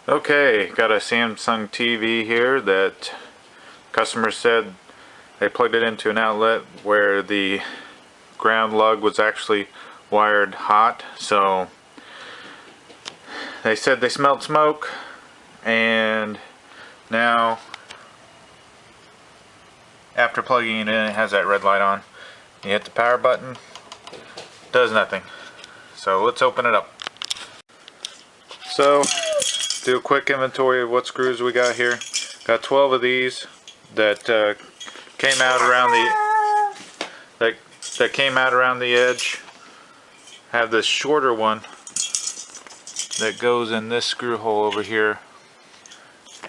Okay, got a Samsung TV here that customer said they plugged it into an outlet where the ground lug was actually wired hot, so they said they smelled smoke, and now after plugging it in, it has that red light on. You hit the power button, does nothing. So let's open it up. So do a quick inventory of what screws we got here. Got 12 of these that came out around the edge. Have this shorter one that goes in this screw hole over here,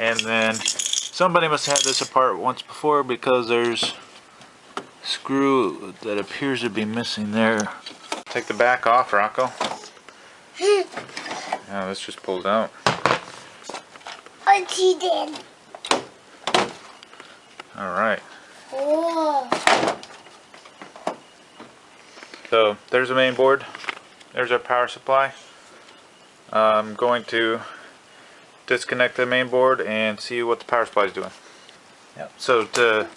and then somebody must have had this apart once before because there's a screw that appears to be missing there. Take the back off, Rocco. Now this just pulls out. What he did. Alright. Oh. So there's the main board. There's our power supply. I'm going to disconnect the main board and see what the power supply is doing. Yep. So to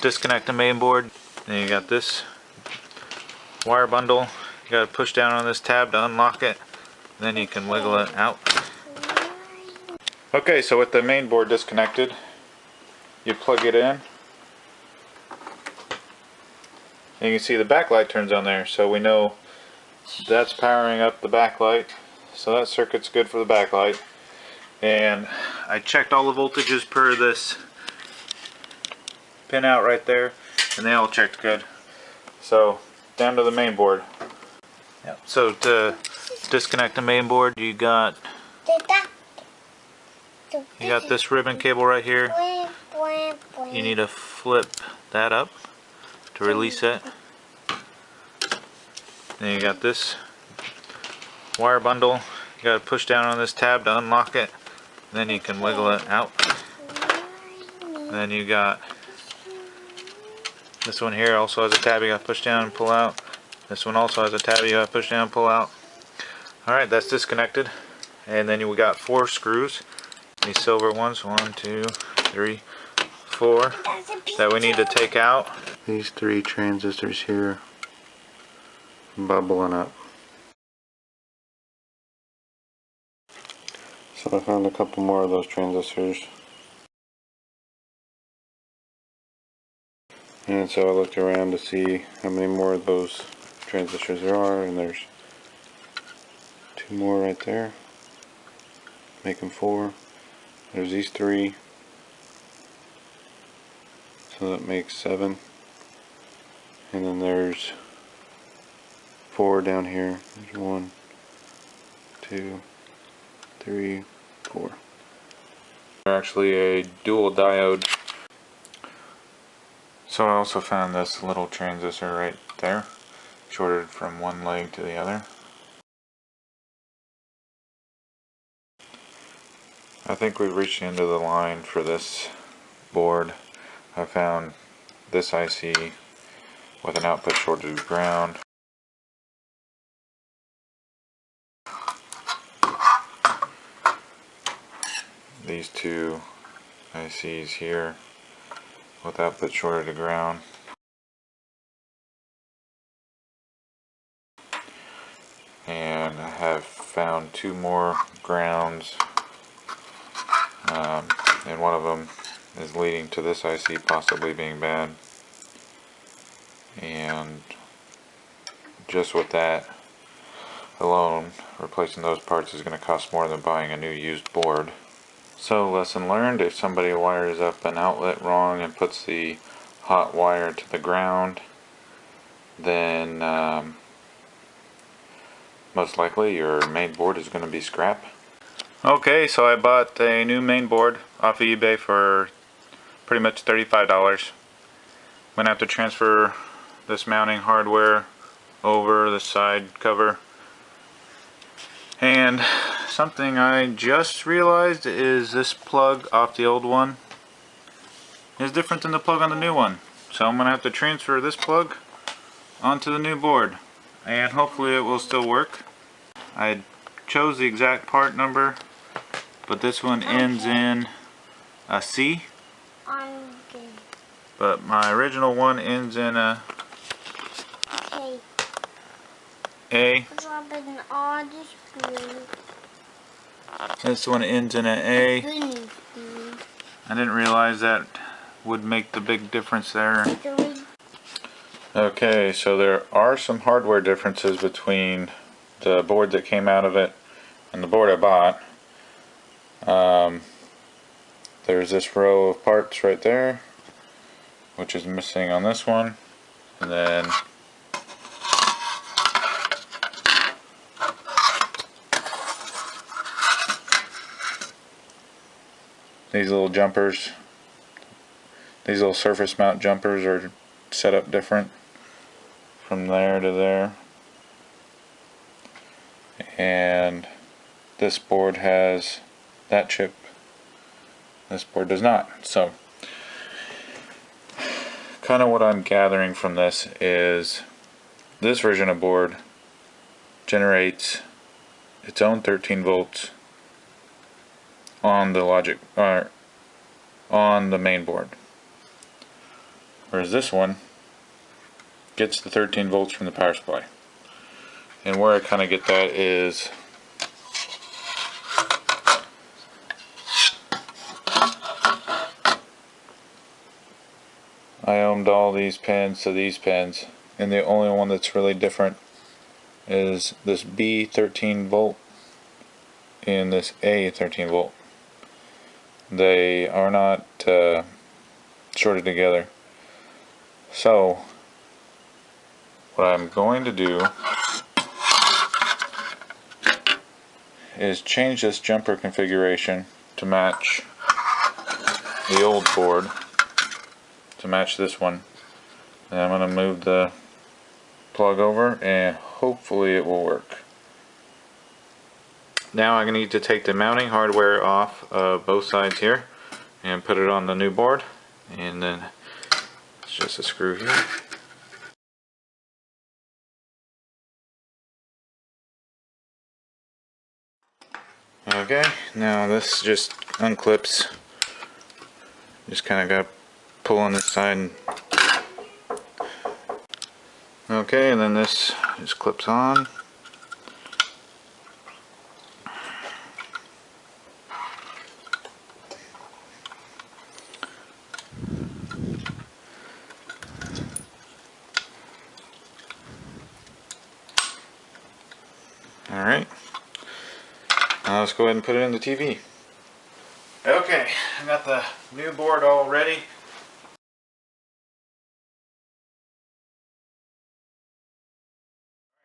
disconnect the main board, then you got this wire bundle. You got to push down on this tab to unlock it. Then you can wiggle it out. Okay, so with the main board disconnected, you plug it in. And you can see the backlight turns on there, so we know that's powering up the backlight. So that circuit's good for the backlight. And I checked all the voltages per this pin out right there, and they all checked good. So down to the main board. Yep. So to disconnect the main board, you got this ribbon cable right here. You need to flip that up to release it. Then you got this wire bundle. You got to push down on this tab to unlock it. Then you can wiggle it out. Then you got this one here, also has a tab you got to push down and pull out. This one also has a tab you got to push down and pull out. Alright, that's disconnected. And then we got 4 screws. These silver ones, 1, 2, 3, 4, that we need to take out. These 3 transistors here bubbling up. So I found a couple more of those transistors. And so I looked around to see how many more of those transistors there are, and there's 2 more right there, making 4. There's these 3, so that makes 7. And then there's 4 down here. There's 1, 2, 3, 4. They're actually a dual diode. So I also found this little transistor right there, shorted from one leg to the other. I think we've reached the end of the line for this board. I found this IC with an output shorted to ground. These 2 ICs here with output shorted to ground. And I have found 2 more grounds. And one of them is leading to this IC possibly being bad. And just with that alone, replacing those parts is going to cost more than buying a new used board. So lesson learned: if somebody wires up an outlet wrong and puts the hot wire to the ground, then most likely your main board is going to be scrap. Okay, so I bought a new main board off of eBay for pretty much $35. I'm going to have to transfer this mounting hardware over the side cover. And something I just realized is this plug off the old one is different than the plug on the new one. So I'm going to have to transfer this plug onto the new board, and hopefully it will still work. I chose the exact part number but this one ends in a C. Okay. But my original one ends in a Okay. A. Dropping all the screws. This one ends in an A. I didn't realize that would make the big difference there. Okay, so there are some hardware differences between the board that came out of it and the board I bought. There's this row of parts right there, which is missing on this one, and then these little jumpers, these little surface mount jumpers are set up different from there to there, and this board has that chip, this board does not. So kind of what I'm gathering from this is this version of board generates its own 13 volts on the logic, or on the main board, whereas this one gets the 13 volts from the power supply. And where I kind of get that is I ohmed all these pins to these pins, and the only one that's really different is this B 13 volt and this A 13 volt. They are not shorted together. So what I'm going to do is change this jumper configuration to match the old board, to match this one, and I'm going to move the plug over and hopefully it will work. Now I need to take the mounting hardware off of both sides here and put it on the new board, and then it's just a screw here. Okay, now this just unclips. Just kind of got to pull on this side. Okay, and then this just clips on. Alright, now let's go ahead and put it in the TV. Okay, I got the new board all ready.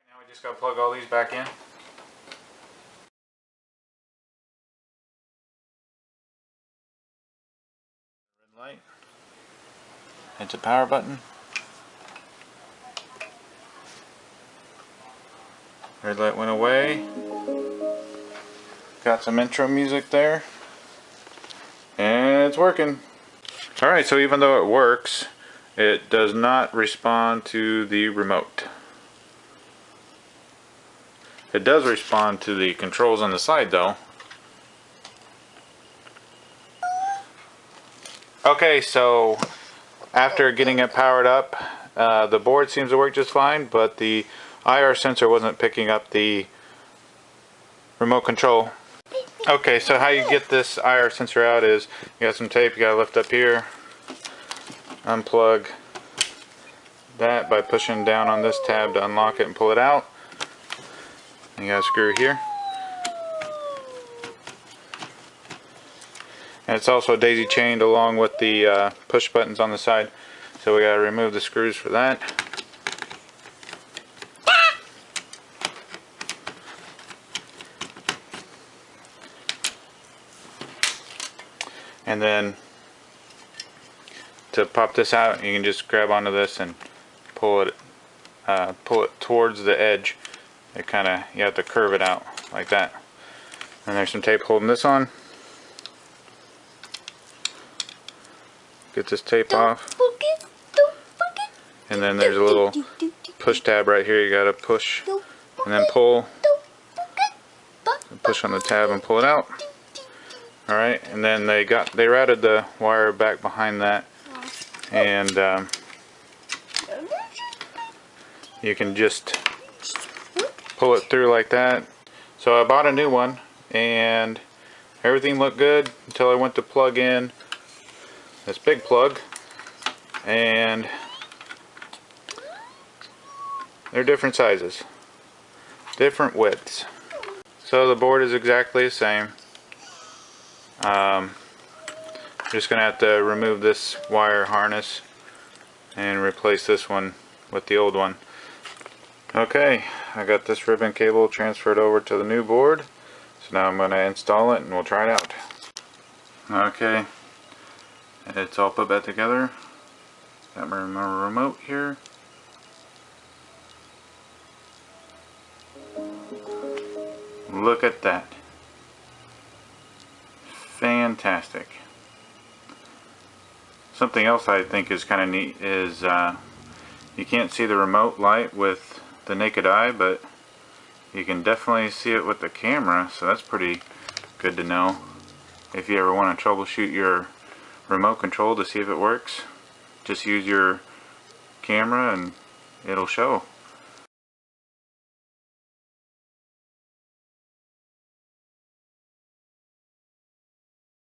Now we just got to plug all these back in. Red light. Hit the power button. Red light went away. Got some intro music there. And it's working. Alright, so even though it works, it does not respond to the remote. It does respond to the controls on the side though. Okay, so after getting it powered up, the board seems to work just fine, but the IR sensor wasn't picking up the remote control. Okay, so how you get this IR sensor out is you got some tape you gotta lift up here, unplug that by pushing down on this tab to unlock it and pull it out. You got a screw here. And it's also daisy chained along with the push buttons on the side, so we gotta remove the screws for that. And then to pop this out, you can just grab onto this and pull it towards the edge. It kind of, you have to curve it out like that. And there's some tape holding this on. Get this tape off. And then there's a little push tab right here. You gotta push and then pull. And push on the tab and pull it out. Alright, and then they routed the wire back behind that, and you can just pull it through like that. So I bought a new one, and everything looked good until I went to plug in this big plug, and they're different sizes, different widths. So the board is exactly the same. I'm just gonna have to remove this wire harness and replace this one with the old one. Okay, I got this ribbon cable transferred over to the new board, so now I'm going to install it and we'll try it out. Okay, it's all put back together. Got my remote here. Look at that. Fantastic. Something else I think is kind of neat is you can't see the remote light with the naked eye, but you can definitely see it with the camera, so that's pretty good to know. If you ever want to troubleshoot your remote control to see if it works, just use your camera and it'll show.